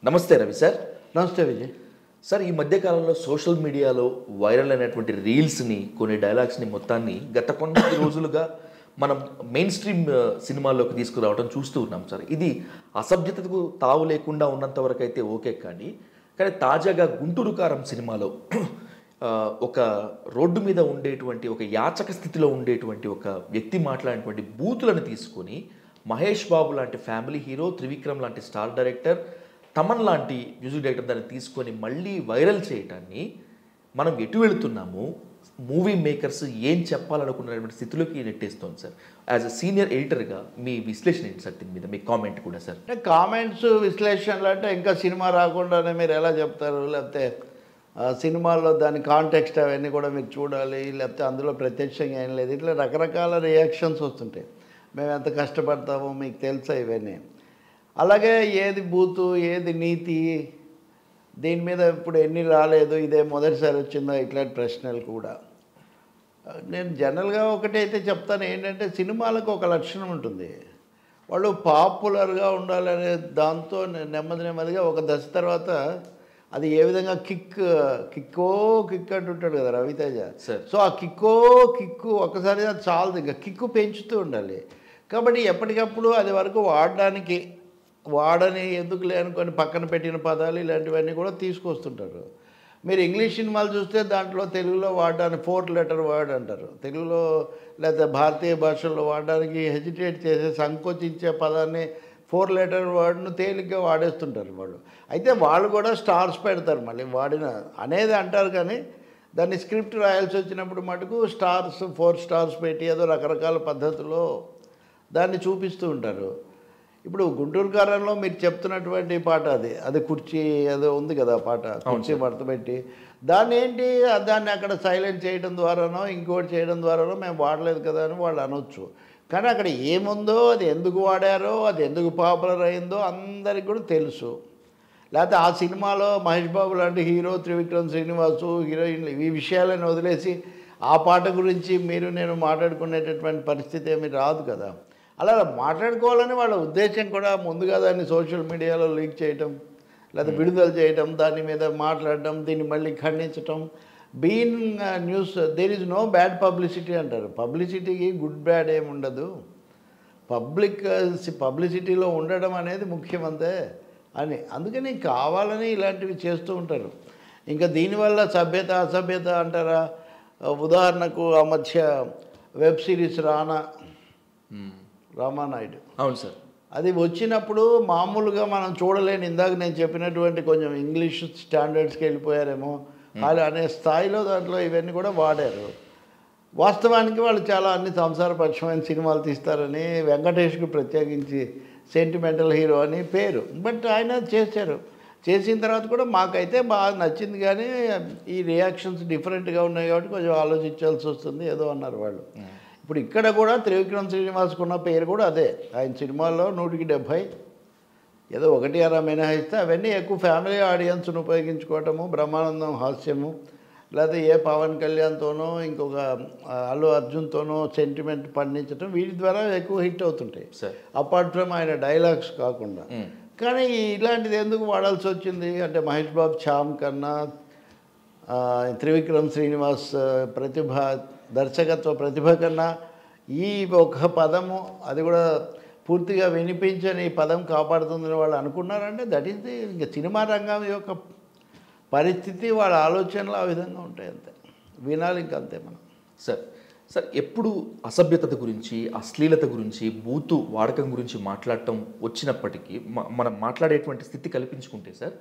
నమస్తే రవి సార్. నమస్తే విజయ్. సార్, ఈ మధ్య కాలంలో సోషల్ మీడియాలో వైరల్ అయినటువంటి రీల్స్ని, కొన్ని డైలాగ్స్ని మొత్తాన్ని గత కొన్ని రోజులుగా మనం మెయిన్ స్ట్రీమ్ సినిమాల్లోకి తీసుకురావడం చూస్తూ ఉన్నాం సార్. ఇది అసభ్యతకు తావు లేకుండా ఉన్నంత వరకు అయితే ఓకే, కానీ తాజాగా గుంటూరు కారం సినిమాలో ఒక రోడ్డు మీద ఉండేటువంటి ఒక యాచక స్థితిలో ఉండేటువంటి ఒక వ్యక్తి మాట్లాడినటువంటి బూతులను తీసుకొని మహేష్ బాబు లాంటి ఫ్యామిలీ హీరో, త్రివిక్రమ్ లాంటి స్టార్ డైరెక్టర్, తమన్ లాంటి మ్యూజిక్ డైరెక్టర్ దాన్ని తీసుకొని మళ్ళీ వైరల్ చేయటాన్ని మనం ఎటు వెళుతున్నాము, మూవీ మేకర్స్ ఏం చెప్పాలనుకున్నటువంటి స్థితిలోకి నెట్టేస్తోంది సార్. యాజ్ అ సీనియర్ ఎడిటర్గా మీ విశ్లేషణ ఏంటి సార్ దీని మీద, మీ కామెంట్ కూడా సార్? అంటే కామెంట్స్, విశ్లేషణలు అంటే ఇంకా సినిమా రాకుండానే మీరు ఎలా చెప్తారు? లేకపోతే సినిమాల్లో దాని కాంటెక్స్ట్ అవన్నీ కూడా మీరు చూడాలి, లేకపోతే అందులో ప్రత్యక్షంగా ఏం లేదు, ఇట్లా రకరకాల రియాక్షన్స్ వస్తుంటాయి. మేము ఎంత కష్టపడతామో మీకు తెలుసా ఇవన్నీ. అలాగే ఏది బూతు, ఏది నీతి, దీని మీద ఇప్పుడు ఎన్ని రాలేదు, ఇదే మొదటిసారి వచ్చిందా, ఇట్లాంటి ప్రశ్నలు కూడా. నేను జనరల్గా ఒకటైతే చెప్తాను, ఏంటంటే సినిమాలకు ఒక లక్షణం ఉంటుంది. వాళ్ళు పాపులర్గా ఉండాలనే దాంతో నెమ్మదిగా ఒక దశ తర్వాత అది ఏ విధంగా కిక్కో అంటుంటాడు కదా రవితేజ. సో ఆ కిక్కు ఒక్కసారి అది చాలదు, ఇంకా కిక్కు పెంచుతూ ఉండాలి. కాబట్టి ఎప్పటికప్పుడు అది వరకు వాడని ఎందుకులే అనుకొని పక్కన పెట్టిన పదాలు ఇలాంటివన్నీ కూడా తీసుకొస్తుంటారు. మీరు ఇంగ్లీష్ సినిమాలు చూస్తే దాంట్లో తెలుగులో వాడడానికి 4th లెటర్ వర్డ్ అంటారు. తెలుగులో లేదా భారతీయ భాషల్లో వాడడానికి హెజిటేట్ చేసే, సంకోచించే పదాన్ని 4th లెటర్ వర్డ్ను తేలిగ్గా వాడేస్తుంటారు వాళ్ళు. అయితే వాళ్ళు కూడా స్టార్స్ పెడతారు, మళ్ళీ వాడిన అనేది అంటారు, కానీ దాన్ని స్క్రిప్ట్ రాయాల్సి వచ్చినప్పుడు మటుకు స్టార్స్, 4 స్టార్స్ పెట్టి ఏదో రకరకాల పద్ధతిలో దాన్ని చూపిస్తూ ఉంటారు. ఇప్పుడు గుంటూరు కారంలో మీరు చెప్తున్నటువంటి పాట అది కుర్చీ ఏదో ఉంది కదా పాట, కుర్చీ మడత పెట్టి దాన్ని అక్కడ సైలెంట్ చేయడం ద్వారానో ఇంకోటి చేయడం ద్వారానో మేము వాడలేదు కదా అని వాళ్ళు అనొచ్చు. కానీ అక్కడ ఏముందో, అది ఎందుకు వాడారో, అది ఎందుకు పాపులర్ అయిందో అందరికి కూడా తెలుసు. లేకపోతే ఆ సినిమాలో మహేష్ బాబు లాంటి హీరో, త్రివిక్రమ్ శ్రీనివాసు హీరోయిన్లు, ఈ విషయాలను వదిలేసి ఆ పాట గురించి మీరు నేను మాట్లాడుకునేటటువంటి పరిస్థితి ఏమీ రాదు కదా. అలా మాట్లాడుకోవాలని వాళ్ళ ఉద్దేశం కూడా ముందుగా దాన్ని సోషల్ మీడియాలో లీక్ చేయటం, లేదా విడుదల చేయటం, దాని మీద మాట్లాడటం, దీన్ని మళ్ళీ ఖండించటం. బీన్ news there is no bad publicity అంటారు. పబ్లిసిటీకి గుడ్ బ్యాడ్ ఏమి ఉండదు, పబ్లిసిటీలో ఉండడం అనేది ముఖ్యమంతే అని. అందుకని కావాలని ఇలాంటివి చేస్తూ ఉంటారు. ఇంకా దీనివల్ల సభ్యత అసభ్యత అంటారా? ఉదాహరణకు ఆ మధ్య వెబ్ సిరీస్ రామానాయుడు, అవును సార్, అది వచ్చినప్పుడు మామూలుగా మనం చూడలేని, ఇందాక నేను చెప్పినటువంటి కొంచెం ఇంగ్లీష్ స్టాండర్డ్స్కి వెళ్ళిపోయారేమో అలా అనే స్థాయిలో దాంట్లో ఇవన్నీ కూడా వాడారు. వాస్తవానికి వాళ్ళు చాలా అన్ని సంసారపక్షమైన సినిమాలు తీస్తారని, వెంకటేష్కు ప్రత్యేకించి సెంటిమెంటల్ హీరో అని పేరు, బట్ ఆయన చేసిన తర్వాత కూడా మాకైతే బాగా నచ్చింది. కానీ ఈ రియాక్షన్స్ డిఫరెంట్గా ఉన్నాయి కాబట్టి కొంచెం ఆలోచించాల్సి వస్తుంది ఏదో అన్నారు వాళ్ళు. ఇప్పుడు ఇక్కడ కూడా త్రివిక్రమ్ శ్రీనివాస్కున్న పేరు కూడా అదే. ఆయన సినిమాల్లో 100కి 70 ఏదో 1-6 మినహాయిస్తే అవన్నీ ఎక్కువ ఫ్యామిలీ ఆడియన్స్ను ఉపయోగించుకోవటము, బ్రహ్మానందం హాస్యము, లేదా ఏ పవన్ కళ్యాణ్తోనో ఇంకొక అల్లు అర్జున్తోనో సెంటిమెంట్ పండించడం, వీటి ద్వారా ఎక్కువ హిట్ అవుతుంటాయి అపార్ట్ ఫ్రమ్ ఆయన డైలాగ్స్ కాకుండా. కానీ ఇలాంటిది ఎందుకు వాడాల్సి వచ్చింది అంటే, మహేష్ బాబు ఛామ్ కన్నా త్రివిక్రమ్ శ్రీనివాస్ దర్శకత్వ ప్రతిభ కన్నా ఈ ఒక పదము, అది కూడా పూర్తిగా వినిపించని ఈ పదం కాపాడుతుందని వాళ్ళు అనుకున్నారంటే దట్ ఈస్ ది ఇంకా సినిమా రంగం యొక్క పరిస్థితి, వాళ్ళ ఆలోచనలు ఆ విధంగా ఉంటాయి, అంతే. వినాలి ఇంకంతే మనం. సార్ ఎప్పుడు అసభ్యత గురించి, అశ్లీలత గురించి, బూతు వాడకం గురించి మాట్లాడటం వచ్చినప్పటికీ మనం మాట్లాడేటువంటి స్థితి కల్పించుకుంటే సార్,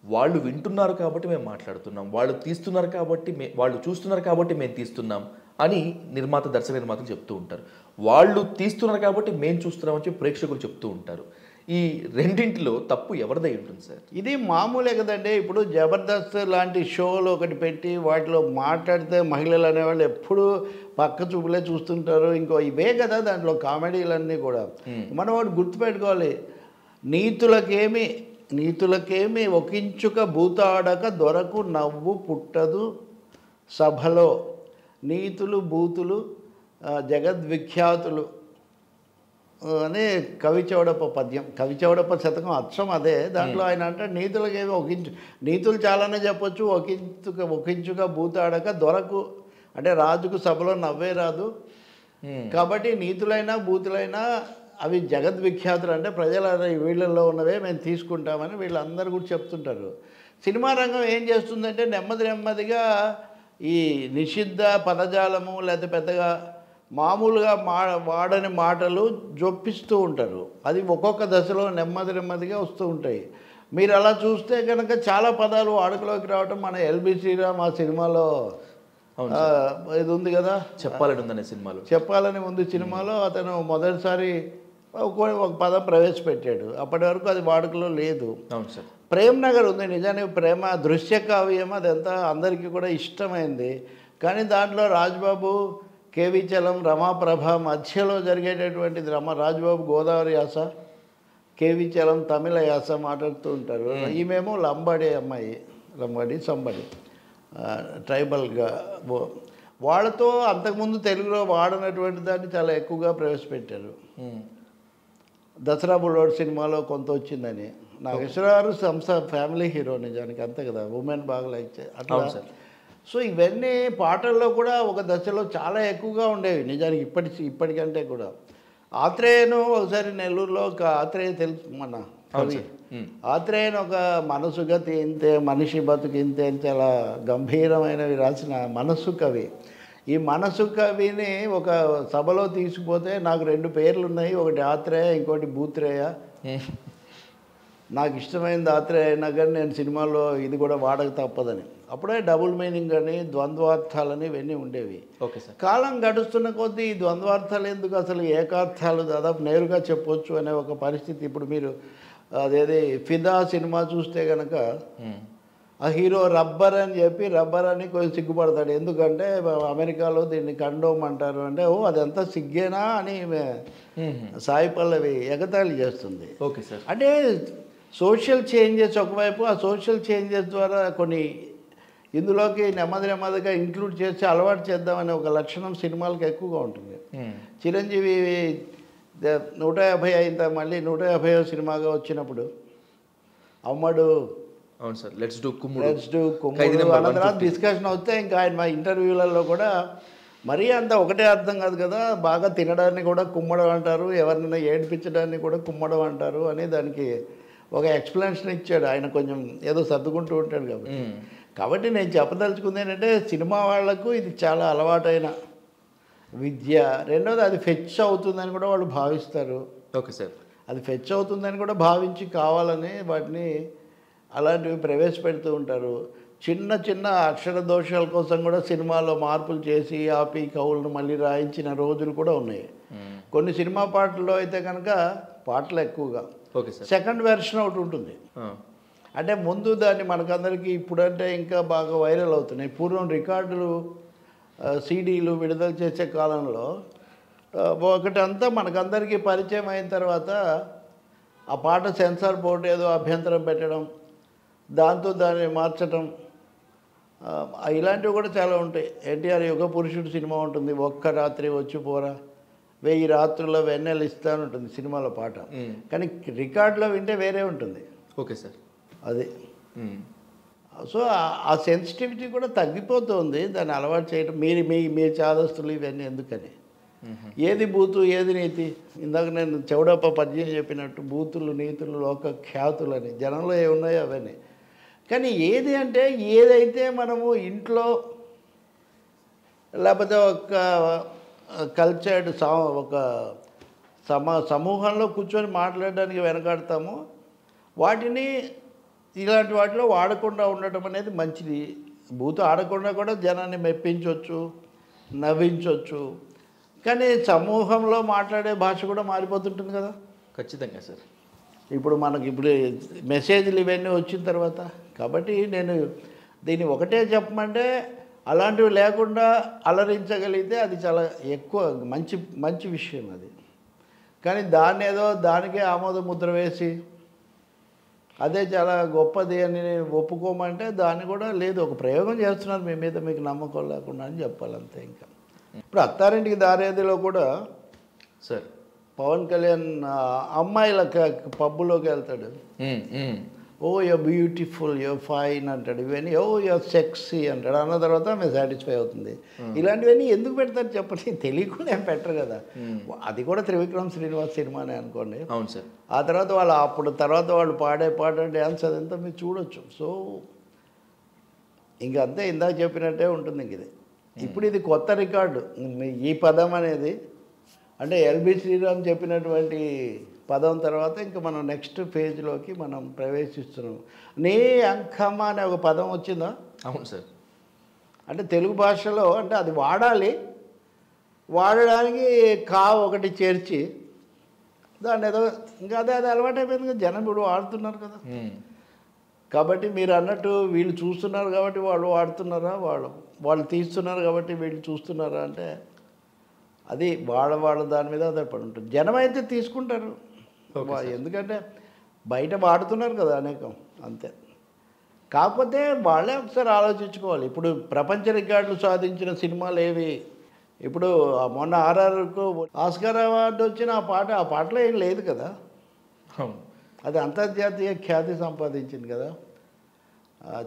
వాళ్ళు వింటున్నారు కాబట్టి మేము మాట్లాడుతున్నాం, వాళ్ళు తీస్తున్నారు కాబట్టి వాళ్ళు చూస్తున్నారు కాబట్టి మేము తీస్తున్నాం అని దర్శక నిర్మాతలు చెప్తూ ఉంటారు. వాళ్ళు తీస్తున్నారు కాబట్టి మేము చూస్తున్నామని చెప్పి ప్రేక్షకులు చెప్తూ ఉంటారు. ఈ రెండింటిలో తప్పు ఎవరిదై ఉంటుంది సార్? ఇది మామూలే కదండి. ఇప్పుడు జబర్దస్త్ లాంటి షోలు ఒకటి పెట్టి వాటిలో మాట్లాడితే మహిళలు అనేవాళ్ళు ఎప్పుడు పక్క చూపులే చూస్తుంటారు. ఇంకో ఇవే కదా దాంట్లో కామెడీలన్నీ కూడా. మనం ఒకటి గుర్తుపెట్టుకోవాలి, నీతులకేమి ఒకించుక భూతాడక దొరకు నవ్వు పుట్టదు సభలో, నీతులు బూతులు జగద్విఖ్యాతులు అని కవి చౌడప్ప పద్యం, కవి చౌడప్ప శతకం అచ్చం అదే. దాంట్లో ఆయన అంటే నీతులకి ఏమి నీతులు చాలానే చెప్పొచ్చు. ఒకించుగా బూతాడక దొరకు, అంటే రాజుకు సభలో నవ్వే రాదు కాబట్టి నీతులైనా బూతులైనా అవి జగద్విఖ్యాతులు, అంటే ప్రజల వీళ్ళల్లో ఉన్నవే మేము తీసుకుంటామని వీళ్ళందరూ కూడా చెప్తుంటారు. సినిమా రంగం ఏం చేస్తుందంటే నెమ్మదిగా ఈ నిషిద్ధ పదజాలము లేకపోతే పెద్దగా మామూలుగా వాడని మాటలు జొప్పిస్తూ ఉంటారు. అది ఒక్కొక్క దశలో నెమ్మదిగా వస్తూ ఉంటాయి. మీరు అలా చూస్తే కనుక చాలా పదాలు వాడుకలోకి రావటం మన ఎల్బి శ్రీరామ్ ఆ సినిమాలో ఇది ఉంది కదా, చెప్పాలని ఉందనే సినిమాలో, చెప్పాలని ఉంది సినిమాలో అతను మొదటిసారి ఒక పదం ప్రవేశపెట్టాడు. అప్పటి వరకు అది వాడుకలో లేదు. అవును సార్. ప్రేమ్ నగర్ ఉంది, నిజానికి ప్రేమ దృశ్య కావ్యం అదంతా అందరికీ కూడా ఇష్టమైంది. కానీ దాంట్లో రాజ్బాబు, కేవి చలం, రమాప్రభ మధ్యలో జరిగేటటువంటిది రాజ్బాబు గోదావరి యాస, కేవి చలం తమిళ యాస మాట్లాడుతూ ఉంటారు. ఈమెమో లంబాడి అమ్మాయి, లంబాడి సంబడి ట్రైబల్గా. వాళ్ళతో అంతకుముందు తెలుగులో వాడనటువంటి దాన్ని చాలా ఎక్కువగా ప్రవేశపెట్టారు. దసరా బుల్లోడ్ సినిమాలో కొంత వచ్చిందని. నాగేశ్వరరావు ఫ్యామిలీ హీరో నిజానికి, అంతే కదా, ఉమెన్ బాగా లైక్ అట్లా. సో ఇవన్నీ పాటల్లో కూడా ఒక దశలో చాలా ఎక్కువగా ఉండేవి నిజానికి, ఇప్పటికంటే కూడా. ఆత్రేయను ఒకసారి నెల్లూరులో ఒక ఆత్రేయ తెలుసు మన కవి, ఆత్రేయను ఒక మనసు గతి ఇంతే మనిషి బతుకు ఇంతే అని చాలా గంభీరమైనవి రాసిన మనసు కవి. ఈ మనసు కవిని ఒక సభలో తీసుకుపోతే నాకు 2 పేర్లు ఉన్నాయి, ఒకటి ఆత్రేయ ఇంకోటి భూత్రేయ. నాకు ఇష్టమైనది ఆత్రేయ అయినా కానీ నేను సినిమాలో ఇది కూడా వాడక తప్పదని. అప్పుడే డబుల్ మీనింగ్ అని ద్వంద్వార్థాలని ఇవన్నీ ఉండేవి. Okay sir. కాలం గడుస్తున్న కొద్దీ ఈ ద్వంద్వార్థాలు ఎందుకు, అసలు ఏకార్థాలు దాదాపు నేరుగా చెప్పొచ్చు అనే ఒక పరిస్థితి. ఇప్పుడు మీరు అదేది ఫిదా సినిమా చూస్తే కనుక ఆ హీరో రబ్బర్ అని చెప్పి రబ్బర్ అని కొంచెం సిగ్గుపడతాడు. ఎందుకంటే అమెరికాలో దీన్ని కండోమ్ అంటారు. అంటే అదంతా సిగ్గేనా అని సాయి పల్లవి ఎగతాళి చేస్తుంది. Okay sir. అంటే సోషల్ చేంజెస్ ఒకవైపు, ఆ సోషల్ చేంజెస్ ద్వారా కొన్ని ఇందులోకి నెమ్మదిగా ఇంక్లూడ్ చేసి అలవాటు చేద్దామనే ఒక లక్షణం సినిమాలకు ఎక్కువగా ఉంటుంది. చిరంజీవి 150 అయిన మళ్ళీ 150వ సినిమాగా వచ్చినప్పుడు అమ్మడు, అవును సార్, లెట్స్ డూ కుమ్ముడు అన్న తర్వాత డిస్కషన్ వస్తే ఇంకా ఆయన మా ఇంటర్వ్యూలలో కూడా మరీ అంత ఒకటే అర్థం కాదు కదా, బాగా తినడాన్ని కూడా కుమ్మడం అంటారు, ఎవరినైనా ఏడిపించడాన్ని కూడా కుమ్మడం అంటారు అని దానికి ఒక ఎక్స్ప్లెనేషన్ ఇచ్చాడు ఆయన. కొంచెం ఏదో సర్దుకుంటూ ఉంటాడు కాబట్టి నేను చెప్పదలుచుకుంది ఏంటంటే సినిమా వాళ్లకు ఇది చాలా అలవాటైన విద్య. రెండోది అది ఫెచ్ అవుతుందని కూడా వాళ్ళు భావిస్తారు. Okay sir. అది ఫెచ్ అవుతుందని కూడా భావించి కావాలని వాటిని అలాంటివి ప్రవేశపెడుతూ ఉంటారు. చిన్న అక్షర దోషాల కోసం కూడా సినిమాలో మార్పులు చేసి ఆపి కవులను మళ్ళీ రాయించిన రోజులు కూడా ఉన్నాయి. కొన్ని సినిమా పాటల్లో అయితే కనుక పాటలు ఎక్కువగా సెకండ్ వెర్షన్ ఒకటి ఉంటుంది. అంటే ముందు దాన్ని మనకందరికీ ఇప్పుడంటే ఇంకా బాగా వైరల్ అవుతున్నాయి. పూర్వం రికార్డులు సీడీలు విడుదల చేసే కాలంలో ఒకటంతా మనకందరికీ పరిచయం అయిన తర్వాత ఆ పాట సెన్సార్ బోర్డు ఏదో అభ్యంతరం పెట్టడం, దాంతో దాన్ని మార్చడం, ఇలాంటివి కూడా చాలా ఉంటాయి. ఎన్టీఆర్ యుగ పురుషుడు సినిమా ఉంటుంది, ఒక్క రాత్రి వచ్చి పోరా 1000 రాత్రుల్లో వెన్నెలు ఇస్తాను ఉంటుంది సినిమాలో పాట. కానీ రికార్డులో వింటే వేరే ఉంటుంది. Okay sir. అది సో ఆ సెన్సిటివిటీ కూడా తగ్గిపోతుంది దాన్ని అలవాటు చేయడం. మీ చాదస్తులు ఇవన్నీ ఎందుకని, ఏది బూతు ఏది నీతి. ఇందాక నేను చౌడప్ప పద్యం చెప్పినట్టు బూతులు నీతులు లోక ఖ్యాతులని జనంలో ఏమున్నాయో అవన్నీ. కానీ ఏది అంటే ఏదైతే మనము ఇంట్లో లేకపోతే ఒక కల్చర్డ్ ఒక సమూహంలో కూర్చొని మాట్లాడడానికి వెనకాడతామో వాటిని ఇలాంటి వాటిలో వాడకుండా ఉండటం అనేది మంచిది. బూతు ఆడకుండా కూడా జనాన్ని మెప్పించవచ్చు, నవ్వించవచ్చు. కానీ సమూహంలో మాట్లాడే భాష కూడా మారిపోతుంటుంది కదా. ఖచ్చితంగా సార్. ఇప్పుడు మెసేజ్లు ఇవన్నీ వచ్చిన తర్వాత కాబట్టి నేను దీన్ని ఒకటే చెప్పమంటే అలాంటివి లేకుండా అలరించగలిగితే అది చాలా ఎక్కువ మంచి విషయం అది. కానీ దానికే ఆమోద ముద్ర వేసి అదే చాలా గొప్పది అని ఒప్పుకోమంటే దాన్ని కూడా లేదు, ఒక ప్రయోగం చేస్తున్నారు మీ మీద, మీకు నమ్మకం లేకుండా అని చెప్పాలంతే. ఇంకా ఇప్పుడు అత్తారింటికి దారేదిలో కూడా సార్ పవన్ కళ్యాణ్ అమ్మాయిల పబ్బులోకి వెళ్తాడు. ఓ యో బ్యూటిఫుల్, యో ఫైన్ అంటాడు. ఇవన్నీ ఓ యో సెక్సీ అంటాడు. అన్న తర్వాత ఆమె సాటిస్ఫై అవుతుంది. ఇలాంటివన్నీ ఎందుకు పెడతారు చెప్పండి? తెలియకుండా ఏం పెట్టరు కదా. అది కూడా త్రివిక్రమ్ శ్రీనివాస్ సినిమానే అనుకోండి. అవును సార్. ఆ తర్వాత వాళ్ళు పాడే పాట డ్యాన్స్ అదంతా మీరు చూడొచ్చు. సో ఇంక అంతే, ఇందాక చెప్పినట్టే ఉంటుంది ఇంక ఇది. ఇప్పుడు ఇది కొత్త రికార్డు. ఈ పదం అనేది అంటే ఎల్బి శ్రీరామ్ చెప్పినటువంటి పదం తర్వాత ఇంకా మనం నెక్స్ట్ ఫేజ్లోకి మనం ప్రవేశిస్తున్నాం. నీ అంకమ్మ అనే ఒక పదం వచ్చిందా? అవును సార్. అంటే తెలుగు భాషలో అంటే అది వాడడానికి ఒకటి చేర్చి దాన్ని ఏదో ఇంకా అదే అలవాటు అయిపోయింది కదా, జనం ఇప్పుడు వాడుతున్నారు కదా. కాబట్టి మీరు అన్నట్టు వీళ్ళు చూస్తున్నారు కాబట్టి వాళ్ళు వాడుతున్నారా, వాళ్ళు తీస్తున్నారు కాబట్టి వీళ్ళు చూస్తున్నారా అంటే అది వాళ్ళ దాని మీద ఆధారపడి ఉంటుంది. జనం అయితే తీసుకుంటారు, ఎందుకంటే బయట వాడుతున్నారు కదా అనేకం, అంతే. కాకపోతే వాళ్ళే ఒకసారి ఆలోచించుకోవాలి. ఇప్పుడు ప్రపంచ రికార్డులు సాధించిన సినిమాలు ఏవి? ఇప్పుడు మొన్న ఆర్ఆర్కు ఆస్కార్ అవార్డు వచ్చిన ఆ పాటలో ఏం లేదు కదా. అది అంతర్జాతీయ ఖ్యాతి సంపాదించింది కదా.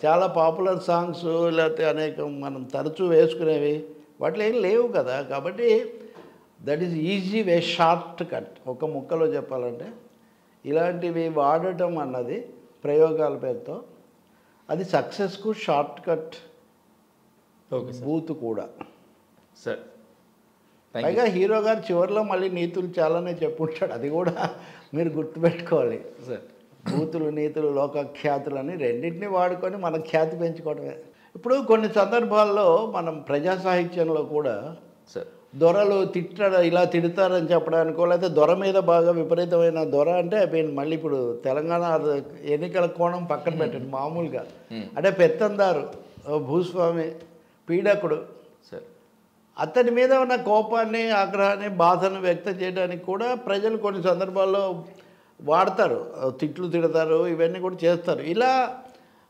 చాలా పాపులర్ సాంగ్స్ లేకపోతే అనేకం మనం తరచూ వేసుకునేవి వాటిలో ఏం లేవు కదా. కాబట్టి that is easy way, short cut. ఒక ముక్కలో చెప్పాలంటే ఇలాంటివి వాడటం అన్నది ప్రయోగాల పేరుతో అది సక్సెస్కు షార్ట్ కట్ బూత్ కూడా సార్. పైగా హీరో గారు చివరిలో మళ్ళీ నీతులు చాలానే చెప్పుంటాడు. అది కూడా మీరు గుర్తుపెట్టుకోవాలి సార్. బూతులు, నీతులు, లోకఖ్యాతులు అని రెండింటినీ వాడుకొని మన ఖ్యాతి పెంచుకోవడమే. ఇప్పుడు కొన్ని సందర్భాల్లో మనం ప్రజా సాహిత్యంలో కూడా సార్ దొరలు ఇలా తిడతారని చెప్పడానికో, లేకపోతే దొర మీద బాగా విపరీతమైన దొర అంటే మళ్ళీ ఇప్పుడు తెలంగాణ ఎన్నికల కోణం పక్కన పెట్టండి, మామూలుగా అంటే పెత్తందారు, భూస్వామి, పీడకుడు, అతని మీద ఉన్న కోపాన్ని, ఆగ్రహాన్ని, బాధను వ్యక్తం చేయడానికి కూడా ప్రజలు కొన్ని సందర్భాల్లో వాడతారు. తిడతారు, ఇవన్నీ కూడా చేస్తారు. ఇలా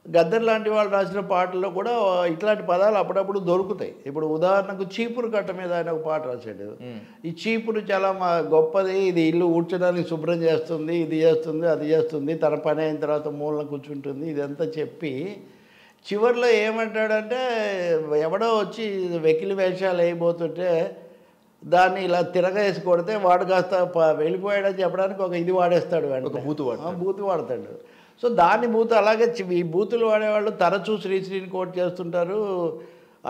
గద్దర్ లాంటి వాళ్ళు రాసిన పాటల్లో కూడా ఇట్లాంటి పదాలు అప్పుడప్పుడు దొరుకుతాయి. ఇప్పుడు ఉదాహరణకు చీపురు కట్ట మీద ఆయన ఒక పాట రాశాడు. ఈ చీపురు చాలా గొప్పది, ఇది ఇల్లు ఊడ్చడానికి శుభ్రం చేస్తుంది, ఇది చేస్తుంది, అది చేస్తుంది, తన పని అయిన తర్వాత మూలన కూర్చుంటుంది, ఇదంతా చెప్పి చివరిలో ఏమంటాడంటే ఎవడో వచ్చి వెకిలి వేషాలు వేయబోతుంటే దాన్ని ఇలా తిరగేసి కొడితే వాడు కాస్త వెళ్ళిపోయాడని చెప్పడానికి ఒక ఇది వాడేస్తాడు, బూతు వాడతాడు. సో దాని బూతు అలాగే ఈ బూతులు వాడేవాళ్ళు తరచూ శ్రీశ్రీని కోట్ చేస్తుంటారు.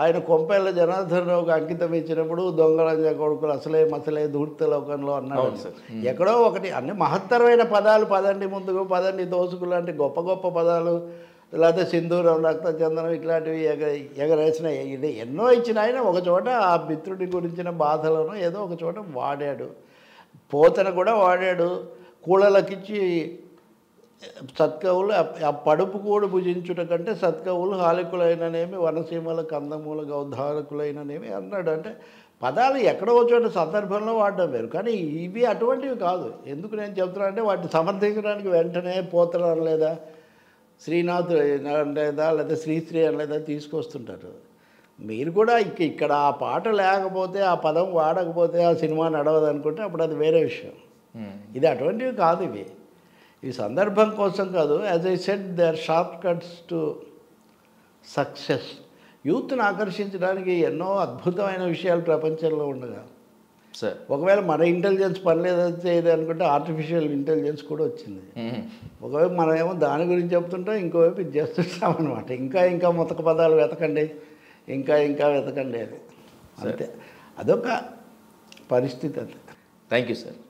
ఆయన కొంపెల్ల జనార్దన్ రావుకి అంకితం ఇచ్చినప్పుడు దొంగలంజ కొడుకులు అసలే ధూర్త లోకంలో అన్నాడు. ఎక్కడో ఒకటి అన్ని మహత్తరమైన పదాలు, పదండి ముందుకు, పదండి దోసుకు లాంటి గొప్ప గొప్ప పదాలు, లేకపోతే సింధూరం, రక్తచందనం ఇట్లాంటివి ఎగరేసిన ఇది ఎన్నో ఇచ్చిన ఆయన ఒక చోట ఆ మిత్రుడి గురించిన బాధలను ఏదో ఒక చోట వాడాడు. పోతన కూడా వాడాడు. కూడలకిచ్చి సత్కవులు ఆ పడుపు కూడు భుజించుట కంటే సత్కవులు హాలికులైననేమి, వనసీమల కందమూల గౌధారకులైననేమి అన్నాడు. అంటే పదాలు ఎక్కడో చోట సందర్భంలో వాడడం వేరు, కానీ ఇవి అటువంటివి కాదు. ఎందుకు నేను చెప్తున్నా అంటే వాటిని సమర్థించడానికి వెంటనే పోతన అనలేదా, శ్రీనాథ్ అనలేదా, లేదా శ్రీశ్రీ అనలేదా తీసుకొస్తుంటారు. మీరు కూడా ఇక్కడ ఆ పాట లేకపోతే, ఆ పదం వాడకపోతే ఆ సినిమా నడవదు అనుకుంటే అప్పుడు అది వేరే విషయం. ఇది అటువంటివి కాదు, ఈ సందర్భం కోసం కాదు. As I said, they are shortcuts to success. యూత్ని ఆకర్షించడానికి ఎన్నో అద్భుతమైన విషయాలు ప్రపంచంలో ఉండగా సార్ ఒకవేళ మన ఇంటెలిజెన్స్ పని లేదని అనుకుంటే ఆర్టిఫిషియల్ ఇంటెలిజెన్స్ కూడా వచ్చింది. ఒకవైపు మనమేమో దాని గురించి చెప్తుంటాం, ఇంకోవైపు ఇది చేస్తుంటాం అనమాట. ఇంకా ముతక పదాలు వెతకండి, ఇంకా వెతకండి, అది అంతే. అదొక పరిస్థితి అంతే. Thank you sir.